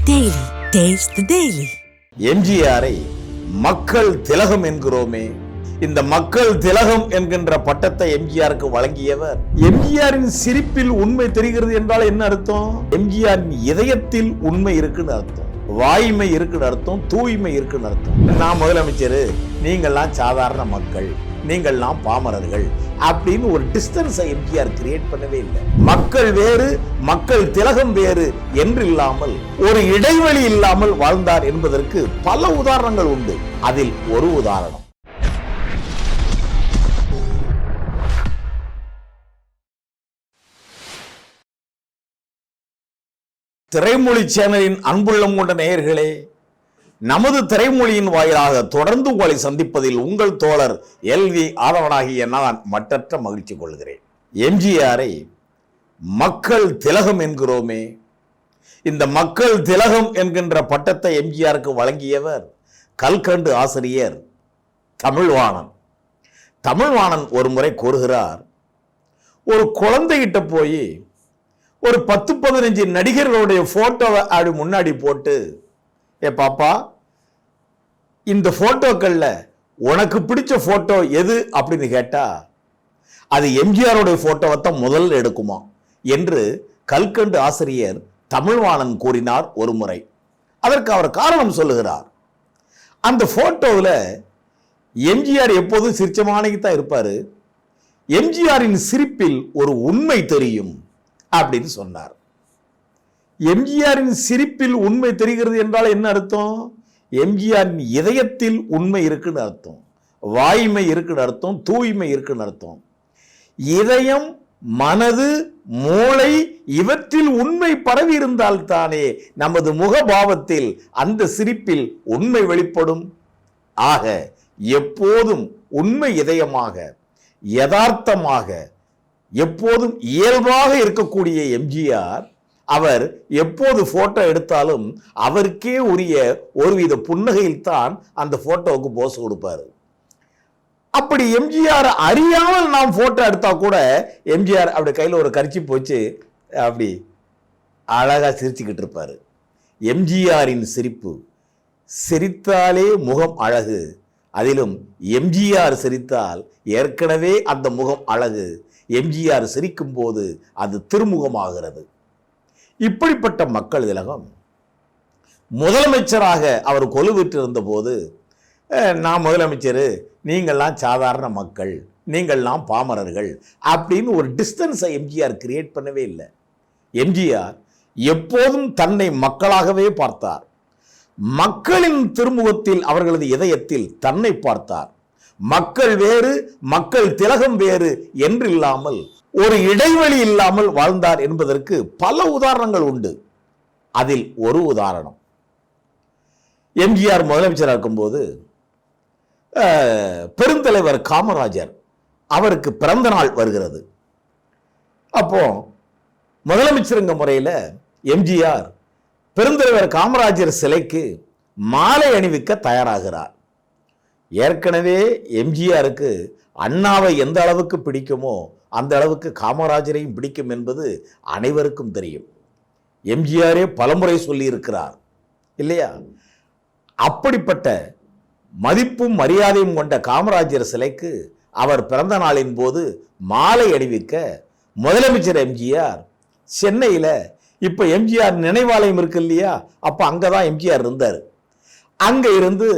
Daily. Taste the Daily. எம்ஜிஆரை மக்கள் திலகம் என்கிறோமே, இந்த மக்கள் திலகம் என்கின்ற பட்டத்தை எம்ஜிஆருக்கு வழங்கியவர். எம்ஜிஆரின் சிரிப்பில் உண்மை தெரிகிறது என்றால் என்ன அர்த்தம்? எம்ஜிஆரின் இதயத்தில் உண்மை இருக்குன்னு அர்த்தம், வாய்மை இருக்குன்னு அர்த்தம், தூய்மை இருக்குன்னு அர்த்தம். நான் முதலமைச்சர், நீங்கள்லாம் சாதாரண மக்கள், நீங்கள்லாம் பாமரர்கள் அப்படின்னு ஒரு டிஸ்டன்ஸை எம்ஜிஆர் கிரியேட் பண்ணவே இல்லை. மக்கள் வேறு, மக்கள் திலகம் வேறு என்று இல்லாமல் ஒரு இடைவெளி இல்லாமல் வாழ்ந்தார் என்பதற்கு பல உதாரணங்கள் உண்டு. அதில் ஒரு உதாரணம் திரைமொழி சேனலின் அன்புள்ளம் கொண்ட நேயர்களே, நமது திரைமொழியின் வாயிலாக தொடர்ந்து உங்களை சந்திப்பதில் உங்கள் தோழர் எல்வி ஆதவனாகிய நான் மற்றற்ற மகிழ்ச்சி கொள்கிறேன். எம்ஜிஆரை மக்கள் திலகம் என்கிறோமே, இந்த மக்கள் திலகம் என்கின்ற பட்டத்தை எம்ஜிஆருக்கு வழங்கியவர் கல்கண்டு ஆசிரியர் தமிழ்வாணன். தமிழ்வாணன் ஒரு முறை கூறுகிறார், ஒரு குழந்தைகிட்ட போய் ஒரு 10-15 நடிகர்களுடைய போட்டோவை அப்படி முன்னாடி போட்டு, ஏ பாப்பா, இந்த போட்டோக்கள்ல உனக்கு பிடிச்ச போட்டோ எது அப்படின்னு கேட்டா அது எம்ஜிஆருடைய போட்டோவை தான் முதல்ல எடுக்குமா என்று கல்கண்டு ஆசிரியர் தமிழ்வாணன் கூறினார் ஒரு முறை. அதற்கு அவர் காரணம் சொல்லுகிறார். அந்த போட்டோவில் எம்ஜிஆர் எப்போதும் சிரிச்சமானக்கு தான் இருப்பாரு, எம்ஜிஆரின் சிரிப்பில் ஒரு உண்மை தெரியும் அப்படின்னு சொன்னார். எம்ஜிஆரின் சிரிப்பில் உண்மை தெரிகிறது என்றால் என்ன அர்த்தம்? எம்ஜிஆரின் இதயத்தில் உண்மை இருக்குன்னு அர்த்தம், வாய்மை இருக்குன்னு அர்த்தம், தூய்மை இருக்குன்னு அர்த்தம். இதயம், மனது, மூளை இவற்றில் உண்மை பரவி இருந்தால் தானே நமது முகபாவத்தில் அந்த சிரிப்பில் உண்மை வெளிப்படும். ஆக எப்போதும் உண்மை இதயமாக, யதார்த்தமாக, எப்போதும் இயல்பாக இருக்கக்கூடிய எம்ஜிஆர், அவர் எப்போது போட்டோ எடுத்தாலும் அவருக்கே உரிய ஒருவித புன்னகையில் தான் அந்த போட்டோவுக்கு போஸ் கொடுப்பாரு. அப்படி எம்ஜிஆர் அறியாமல் நாம் போட்டோ எடுத்தா கூட எம்ஜிஆர் அப்படி கையில் ஒரு கர்ச்சீப் போச்சு அப்படி அழகா சிரிச்சுக்கிட்டு இருப்பாரு. எம்ஜிஆரின் சிரிப்பு, சிரித்தாலே முகம் அழகு, அதிலும் எம்ஜிஆர் சிரித்தால் ஏற்கனவே அந்த முகம் அழகு. எம்ஜிஆர் சிரிக்கும் போது அது திருமுகமாகிறது. இப்படிப்பட்ட மக்கள் திலகம் முதலமைச்சராக அவர் கொலுவிட்டிருந்த போது, நான் முதலமைச்சர், நீங்கள்லாம் சாதாரண மக்கள், நீங்கள்லாம் பாமரர்கள் அப்படின்னு ஒரு டிஸ்டன்ஸை எம்ஜிஆர் கிரியேட் பண்ணவே இல்லை. எம்ஜிஆர் எப்போதும் தன்னை மக்களாகவே பார்த்தார். மக்களின் திருமுகத்தில், அவர்களது இதயத்தில் தன்னை பார்த்தார். மக்கள் வேறு, மக்கள் திலகம் வேறு என்று இல்லாமல் ஒரு இடைவெளி இல்லாமல் வாழ்ந்தார் என்பதற்கு பல உதாரணங்கள் உண்டு. அதில் ஒரு உதாரணம், எம்ஜிஆர் முதலமைச்சராக இருக்கும்போது பெருந்தலைவர் காமராஜர் அவருக்கு பிறந்த நாள் வருகிறது. அப்போ முதலமைச்சருங்க முறையில் எம்ஜிஆர் பெருந்தலைவர் காமராஜர் சிலைக்கு மாலை அணிவிக்க தயாராகிறார். ஏற்கனவே எம்ஜிஆருக்கு அண்ணாவை எந்த அளவுக்கு பிடிக்குமோ அந்த அளவுக்கு காமராஜரையும் பிடிக்கும் என்பது அனைவருக்கும் தெரியும். எம்ஜிஆரே பலமுறை சொல்லி இருக்கிறார் இல்லையா? அப்படிப்பட்ட மதிப்பும் மரியாதையும் கொண்ட காமராஜர் சிலைக்கு அவர் பிறந்த நாளின் போது மாலை அணிவிக்க முதலமைச்சர் எம்ஜிஆர் சென்னையில், இப்போ எம்ஜிஆர் நினைவாலயம் இருக்கு இல்லையா, அப்போ அங்கே தான் எம்ஜிஆர் இருந்தார். அங்கே இருந்து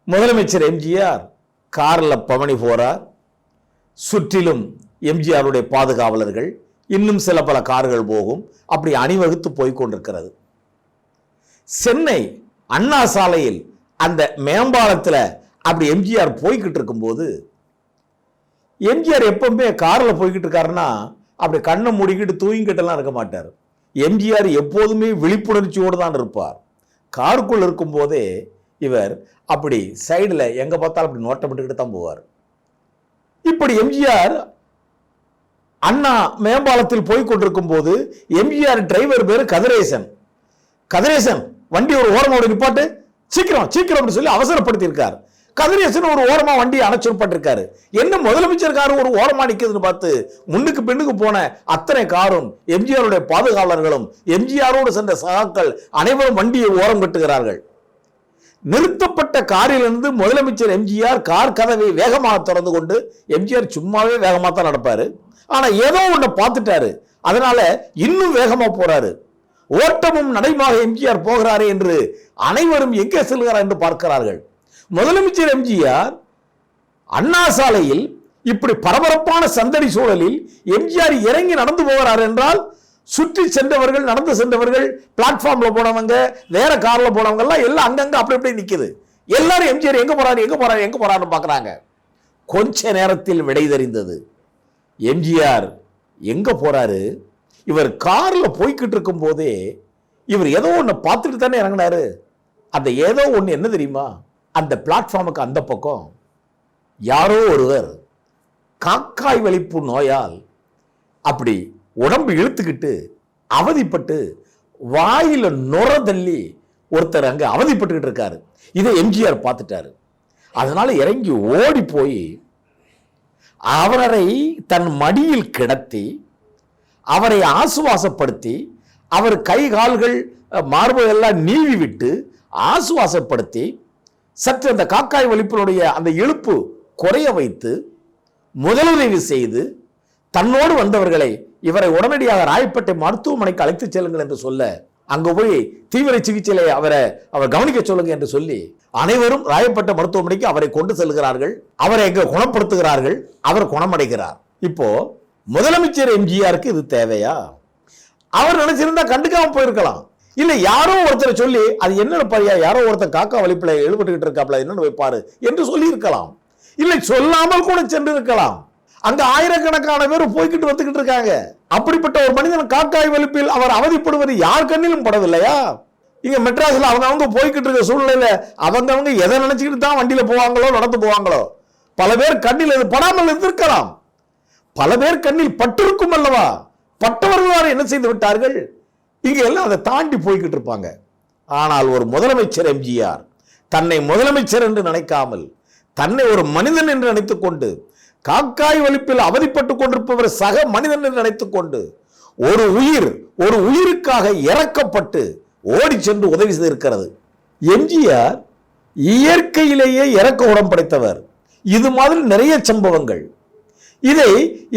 முதலமைச்சர் எம்ஜிஆர் காரில் பவனி போறார். சுற்றிலும் எம்ஜிஆருடைய பாதுகாவலர்கள், இன்னும் சில பல கார்கள் போகும். அப்படி அணிவகுத்து போய்கொண்டிருக்கிறது. சென்னை அண்ணா சாலையில் அந்த மேம்பாலத்தில் அப்படி எம்ஜிஆர் போய்கிட்டு இருக்கும்போது, எம்ஜிஆர் எப்பவுமே காரில் போய்கிட்டு இருக்காருன்னா அப்படி கண்ணை மூடிக்கிட்டு தூங்கிக்கிட்டெல்லாம் இருக்க மாட்டார். எம்ஜிஆர் எப்போதுமே விழிப்புணர்ச்சியோடு தான் இருப்பார். காருக்குள் இருக்கும் போதே இவர் அப்படி சைடில் எங்கே பார்த்தாலும் அப்படி நோட்டப்பட்டுக்கிட்டு தான் போவார். இப்படி எம்ஜிஆர் அண்ணா மேம்பாலத்தில் போய் கொண்டிருக்கும் போது எம்ஜிஆர் டிரைவர் பேரு கதிரேசன். கதிரேசன் வண்டி ஒரு ஓரமோட நிப்பாட்டு, சீக்கிரம் சீக்கிரம் சொல்லி அவசரப்படுத்தி இருக்கார். கதிரேசன் ஒரு ஓரமா வண்டி அணைச்சிருப்பட்டிருக்காரு. என்ன முதலமைச்சர் காரு ஒரு ஓரமா நிக்குதுன்னு பார்த்து முன்னுக்கு பின்னுக்கு போன அத்தனை காரும் எம்ஜிஆருடைய பாதுகாவலர்களும் எம்ஜிஆரோடு சென்ற சகாக்கள் அனைவரும் வண்டியை ஓரம் கட்டுகிறார்கள். நிறுத்தப்பட்ட காரிலிருந்து முதலமைச்சர் எம்ஜிஆர் கார் கதவை வேகமாக திறந்து கொண்டு, எம்ஜிஆர் சும்மாவே வேகமாக தான் நடப்பாரு, ஆனா ஏதோ ஒன்றை பார்த்துட்டாரு, அதனால இன்னும் வேகமா போறாரு. ஓட்டமும் நடைமாக எம்ஜிஆர் போகிறாரே என்று அனைவரும் எங்கே செல்கிறார் என்று பார்க்கிறார்கள். முதலமைச்சர் எம்ஜிஆர் அண்ணா சாலையில் இப்படி பரபரப்பான சந்தடி சூழலில் எம்ஜிஆர் இறங்கி நடந்து போகிறார் என்றால், சுற்றி சென்றவர்கள், நடந்து சென்றவர்கள், பிளாட்ஃபார்ம்ல போனவங்க, வேற கார்ல போனவங்க எல்லாம் எல்லாம் அங்கங்க அப்படி அப்படி நிக்குது. எல்லாரும் எம்ஜிஆர் எங்க போறாரு எங்க போறாரு எங்க போறாருன்னு பாக்குறாங்க. கொஞ்ச நேரத்தில் விடை தெரிந்தது. எம்ஜிஆர் எங்க போறாரு? இவர் கார்ல போய்கிட்டு இருக்கும் போதே இவர் ஏதோ ஒன்று பார்த்துட்டு தானே இறங்கினாரு. அந்த ஏதோ ஒன்று என்ன தெரியுமா? அந்த பிளாட்ஃபார்முக்கு அந்த பக்கம் யாரோ ஒருவர் காக்காய் வலிப்பு நோயால் அப்படி உடம்பு இழுத்துக்கிட்டு அவதிப்பட்டு வாயில நுர தள்ளி ஒருத்தர் அங்க அவதிப்பட்டுக்கிட்டு இருக்காரு. இதை எம்ஜிஆர் பார்த்துட்டாரு. அதனால இறங்கி ஓடி போய் அவரை தன் மடியில் கிடத்தி அவரை ஆசுவாசப்படுத்தி, அவர் கை கால்கள் மார்பெல்லாம் நீவி விட்டு ஆசுவாசப்படுத்தி, சற்று அந்த காக்காய் வலிப்பினுடைய அந்த இழுப்பு குறைய வைத்து முதலுதவி செய்து தன்னோடு வந்தவர்களை இவரை உடனடியாக ராயப்பேட்டை மருத்துவமனைக்கு அழைத்து செல்லுங்கள் என்று சொல்ல, அங்கு போய் தீவிர சிகிச்சையை அவர் கவனிக்க சொல்லுங்க என்று சொல்லி அனைவரும் ராயப்பேட்டை மருத்துவமனைக்கு அவரை கொண்டு செல்கிறார்கள். அவரை எங்க குணப்படுத்துகிறார்கள். அவர் குணமடைகிறார். இப்போ முதலமைச்சர் எம்ஜிஆருக்கு இது தேவையா? அவர் நினைச்சிருந்தா கண்டுக்காம போயிருக்கலாம். இல்ல யாரோ ஒருத்தரை சொல்லி, அது என்னன்னு பாரியா, யாரோ ஒருத்தர் காக்கா வலிப்புல எழுபட்டுக்கிட்டு இருக்காப்ல, என்னன்னு வைப்பாரு என்று சொல்லி இருக்கலாம். இல்லை சொல்லாமல் கூட சென்று இருக்கலாம். அங்க ஆயிரக்கணக்கான பேர் போய்கிட்டு வந்துகிட்டு இருக்காங்க. அப்படிப்பட்ட ஒரு மனிதன் காக்காய் வலிப்பில் அவர் அவதிப்படுவது யார் கண்ணிலும் படவில்லையா? இங்க மெட்ராஸ்ல அவங்க போய்கிட்டு இருக்க சூழ்நிலையில அவங்க எதை நினைச்சுக்கிட்டு தான் வண்டியில போவாங்களோ நடந்து போவாங்களோ. பல பேர் கண்ணில் இது படாமல் இருந்திருக்கலாம். பல பேர் கண்ணில் பட்டிருக்கும் அல்லவா? பட்டவர்களால் என்ன செய்து விட்டார்கள்? இங்க எல்லாம் அதை தாண்டி போய்கிட்டு இருப்பாங்க. ஆனால் ஒரு முதலமைச்சர் எம்ஜிஆர் தன்னை முதலமைச்சர் என்று நினைக்காமல், தன்னை ஒரு மனிதன் என்று நினைத்துக் கொண்டு, காக்காய் வலிப்பில் அவதிப்பட்டுக் கொண்டிருப்பவர் சக மனிதன் என்று நினைத்துக் கொண்டு, ஒரு உயிருக்காக இறக்கப்பட்டு ஓடி சென்று உதவி செய்திருக்கிறது. எம்ஜிஆர் இயற்கையிலேயே இறக்க உடம் படைத்தவர். இது மாதிரி நிறைய சம்பவங்கள். இதை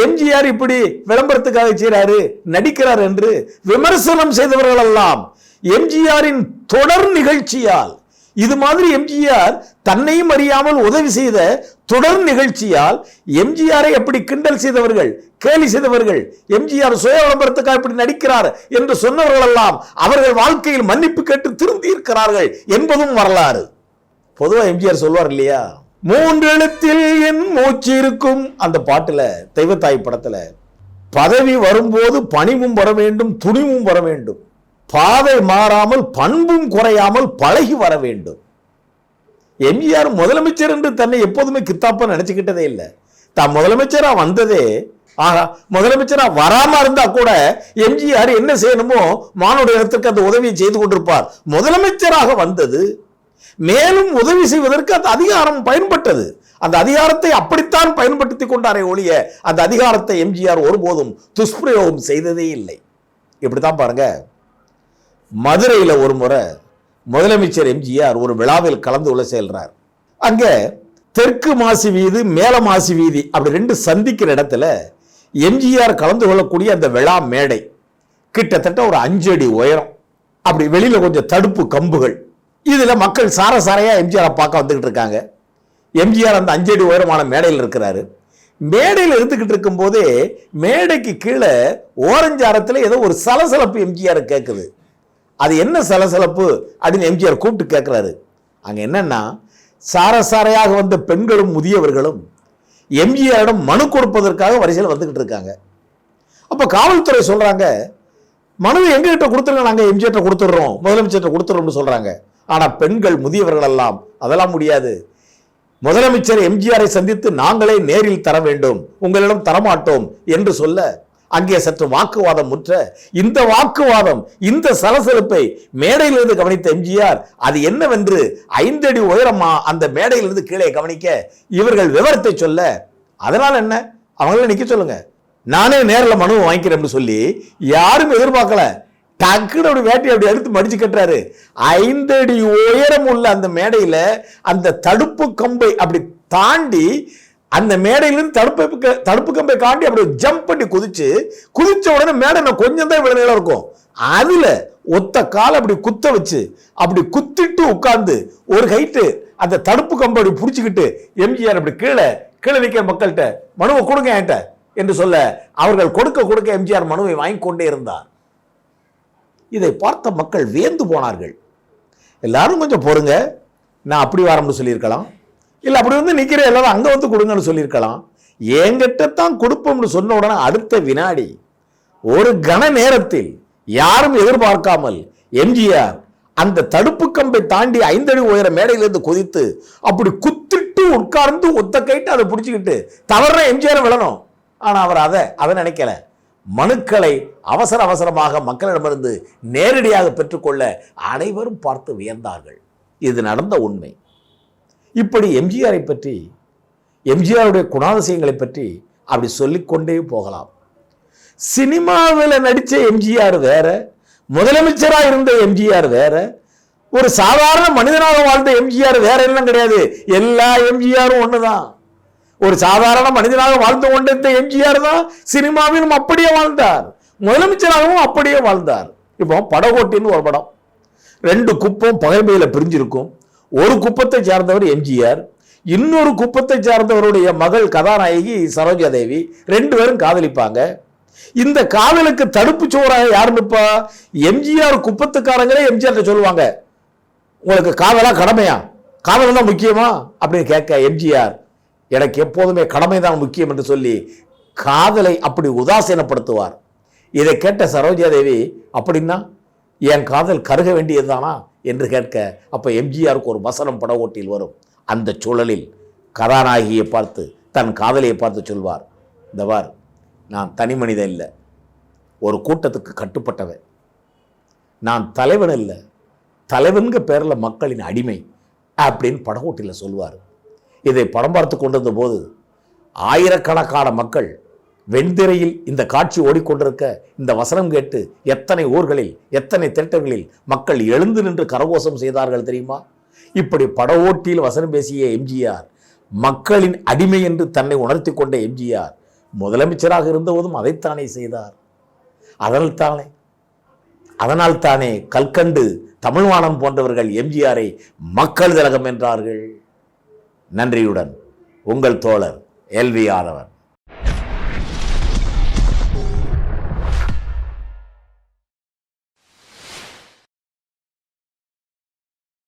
எம்ஜிஆர் இப்படி விளம்பரத்துக்காக செய்கிறாரு, நடிக்கிறார் என்று விமர்சனம் செய்தவர்கள் எல்லாம் எம்ஜிஆரின் தொடர் நிகழ்ச்சியால், இது மாதிரி எம்ஜிஆர் தன்னையும் அறியாமல் உதவி செய்த தொடர் நிகழ்ச்சியால் எம்ஜிஆரை எப்படி கிண்டல் செய்தவர்கள், கேலி செய்தவர்கள், எம்ஜிஆர் சுய விளம்பரத்துக்காக இப்படி நடிக்கிறார் என்று சொன்னவர்கள் எல்லாம் அவர்கள் வாழ்க்கையில் மன்னிப்பு கேட்டு திருந்தி இருக்கிறார்கள் என்பதும் வரலாறு. பொதுவாக எம்ஜிஆர் சொல்வார் இல்லையா, 3 எழுத்தில் என் மூச்சு இருக்கும் அந்த பாட்டுல, தெய்வத்தாய் படத்துல, பதவி வரும்போது பணிவும் வர வேண்டும், துணிவும் வர வேண்டும், பாதை மாறாமல் பண்பும் குறையாமல் பழகி வர வேண்டும். எம்ஜிஆர் முதலமைச்சர் என்று தன்னை எப்போதுமே கித்தாப்ப நினைச்சுக்கிட்டதே இல்லை. தான் முதலமைச்சரா வந்ததே, முதலமைச்சரா வராம இருந்தா கூட எம்ஜிஆர் என்ன செய்யணுமோ மானுட இடத்திற்கு அந்த உதவியை செய்து கொண்டிருப்பார். முதலமைச்சராக வந்தது, மேலும் உதவி செய்வதற்கு அந்த அதிகாரம் பயன்பட்டது. அந்த அதிகாரத்தை அப்படித்தான் பயன்படுத்திக் கொண்டாரே ஒழிய அந்த அதிகாரத்தை எம்ஜிஆர் ஒருபோதும் துஷ்பிரயோகம் செய்ததே இல்லை. இப்படித்தான் பாருங்க, மதுரையில ஒரு முறை முதலமைச்சர் எம்ஜிஆர் ஒரு விழாவில் கலந்து கொள்ள செல்றார். அங்க தெற்கு மாசி வீதி, மேல மாசி வீதி அப்படி 2 சந்திக்கிற இடத்துல எம்ஜிஆர் கலந்து கொள்ளக்கூடிய அந்த விழா மேடை கிட்டத்தட்ட ஒரு 5 அடி உயரம். அப்படி வெளியில கொஞ்சம் தடுப்பு கம்புகள். இதுல மக்கள் சாரையா எம்ஜிஆர் பார்க்க வந்துகிட்டு இருக்காங்க. எம்ஜிஆர் அந்த 5 அடி உயரமான மேடையில் இருக்கிறாரு. மேடையில் இருந்துகிட்டு இருக்கும் போதே மேடைக்கு கீழே ஓரஞ்சாரத்தில் ஏதோ ஒரு சலசலப்பு எம்ஜிஆர் கேட்குது. அது என்ன சலசலப்பு அப்படின்னு எம்ஜிஆர் கூப்பிட்டு கேட்கிறாரு. அங்க என்னன்னா, சாரையாக வந்த பெண்களும் முதியவர்களும் எம்ஜிஆரிடம் மனு கொடுப்பதற்காக வரிசையில் வந்துகிட்டு இருக்காங்க. அப்ப காவல்துறை சொல்றாங்க, மனுவை எங்ககிட்ட கொடுத்துருங்க, நாங்க எம்ஜிஆர் கொடுத்துடுறோம், முதலமைச்சர் கொடுத்துடுறோம்னு சொல்றாங்க. ஆனா பெண்கள் முதியவர்கள் எல்லாம் அதெல்லாம் முடியாது, முதலமைச்சர் எம்ஜிஆரை சந்தித்து நாங்களே நேரில் தர வேண்டும், உங்களிடம் தரமாட்டோம் என்று சொல்ல அங்கே சற்று வாக்குவாதம் முற்ற இந்த வாக்குவாதம், இந்த சலசலப்பை மேடையிலிருந்து கவனித்த எம்ஜிஆர் அது என்னவென்று 5 அடி உயரமா அந்த மேடையிலிருந்து கீழே கவனிக்க இவர்கள் விவரத்தை சொல்ல, அதனால என்ன, அவங்கள நிக்க சொல்லுங்க, நானே நேரில் மனு வாங்கிக்கிறேன்னு சொல்லி யாரும் எதிர்பார்க்கல. டக்குனு அப்படி வேட்டி அப்படி எடுத்து மடிச்சு கட்டுறாரு. 5 அடி உயரம் உள்ள அந்த மேடையில அந்த தடுப்பு கம்பை அப்படி தாண்டி, அந்த மேடையிலிருந்து தடுப்பு கம்பை காண்டி அப்படி ஜம்ப் பண்ணி குதிச்ச உடனே மேடை கொஞ்சம் தான் இவ்வளவு நேரம் இருக்கும். அதுல ஒத்த கால அப்படி குத்த வச்சு அப்படி குத்திட்டு உட்கார்ந்து ஒரு ஹைட்டு அந்த தடுப்பு கம்பை அப்படி புடிச்சுக்கிட்டு எம்ஜிஆர் அப்படி கீழே நிற்கிற மக்கள்கிட்ட மனுவை கொடுங்க என்கிட்ட என்று சொல்ல, அவர்கள் கொடுக்க எம்ஜிஆர் மனுவை வாங்கி கொண்டே இருந்தார். இதை பார்த்த மக்கள் வியந்து போனார்கள். எல்லாரும் கொஞ்சம் பொறுங்க, நான் அப்படி வரணும்னு சொல்லியிருக்கலாம், இல்லை அப்படி வந்து நிற்கிற எல்லாரும் அங்கே வந்து கொடுங்கன்னு சொல்லியிருக்கலாம். என்கிட்டத்தான் கொடுப்போம்னு சொன்ன உடனே அடுத்த வினாடி ஒரு கன நேரத்தில் யாரும் எதிர்பார்க்காமல் எம்ஜிஆர் அந்த தடுப்பு கம்பை தாண்டி 5 அடி உயர மேடையிலிருந்து குதித்து அப்படி குத்திட்டு உட்கார்ந்து ஒத்த கைட்டு அதை பிடிச்சிக்கிட்டு தவற எம்ஜிஆர் விழணும். ஆனால் அவர் அதை நினைக்கல. மனுக்களை அவசரமாக மக்களிடமிருந்து நேரடியாக பெற்றுக்கொள்ள அனைவரும் பார்த்து வியந்தார்கள். இது நடந்த உண்மை. இப்படி எம்ஜிஆரை பற்றி, எம்ஜிஆருடைய குணாதிசயங்களை பற்றி அப்படி சொல்லிக்கொண்டே போகலாம். சினிமாவில் நடித்த எம்ஜிஆர் வேற, முதலமைச்சராக இருந்த எம்ஜிஆர் வேற, ஒரு சாதாரண மனிதனாக வாழ்ந்த எம்ஜிஆர் வேற எல்லாம் கிடையாது. எல்லா எம்ஜிஆரும் ஒண்ணுதான். ஒரு சாதாரண மனிதனாக வாழ்ந்து கொண்டிருந்த எம்ஜிஆர் தான் சினிமாவிலும் அப்படியே வாழ்ந்தார், முதலமைச்சராகவும் அப்படியே வாழ்ந்தார். இப்போ படகோட்டின்னு ஒரு படம், 2 குப்பம் பகைமையில பிரிஞ்சிருக்கும். ஒரு குப்பத்தை சார்ந்தவர் எம்ஜிஆர், இன்னொரு குப்பத்தை சார்ந்தவருடைய மகள் கதாநாயகி சரோஜா தேவி, 2 பேரும் காதலிப்பாங்க. இந்த காதலுக்கு தடுப்பு சுவராக யார் நிற்பா? எம்ஜிஆர் குப்பத்துக்காரங்களே எம்ஜிஆர் சொல்லுவாங்க, உங்களுக்கு காதலா கடமையா, காதல் தான் முக்கியமா அப்படின்னு கேட்க எம்ஜிஆர், எனக்கு எப்போதுமே கடமை தான் முக்கியம் என்று சொல்லி காதலை அப்படி உதாசீனப்படுத்துவார். இதை கேட்ட சரோஜா தேவி, அப்படின்னா என் காதல் கருக வேண்டியதுதானா என்று கேட்க, அப்ப எம்ஜிஆருக்கு ஒரு வசனம் படகோட்டில் வரும். அந்த சூழலில் கதாநாயகியை பார்த்து, தன் காதலியை பார்த்து சொல்வார், இந்த வார், நான் தனி மனிதன் இல்லை, ஒரு கூட்டத்துக்கு கட்டுப்பட்டவன், நான் தலைவன் இல்லை, தலைவன்க பேரில் மக்களின் அடிமை அப்படின்னு படகோட்டில் சொல்வார். இதை படம் பார்த்து கொண்டிருந்த போது ஆயிரக்கணக்கான மக்கள் வெண்திரையில் இந்த காட்சி ஓடிக்கொண்டிருக்க இந்த வசனம் கேட்டு எத்தனை ஊர்களில், எத்தனை தியேட்டர்களில் மக்கள் எழுந்து நின்று கரகோஷம் செய்தார்கள் தெரியுமா? இப்படி படவோட்டியில் வசனம் பேசிய எம்ஜிஆர், மக்களின் அடிமை என்று தன்னை உணர்த்தி கொண்ட எம்ஜிஆர் முதலமைச்சராக இருந்தபோதும் அதைத்தானே செய்தார். அதனால் தானே கல்கண்டு, தமிழ்வாணன் போன்றவர்கள் எம்ஜிஆரை மக்கள் திலகம் என்றார்கள். நன்றியுடன் உங்கள் தோழர் எல்வி ஆதவன்.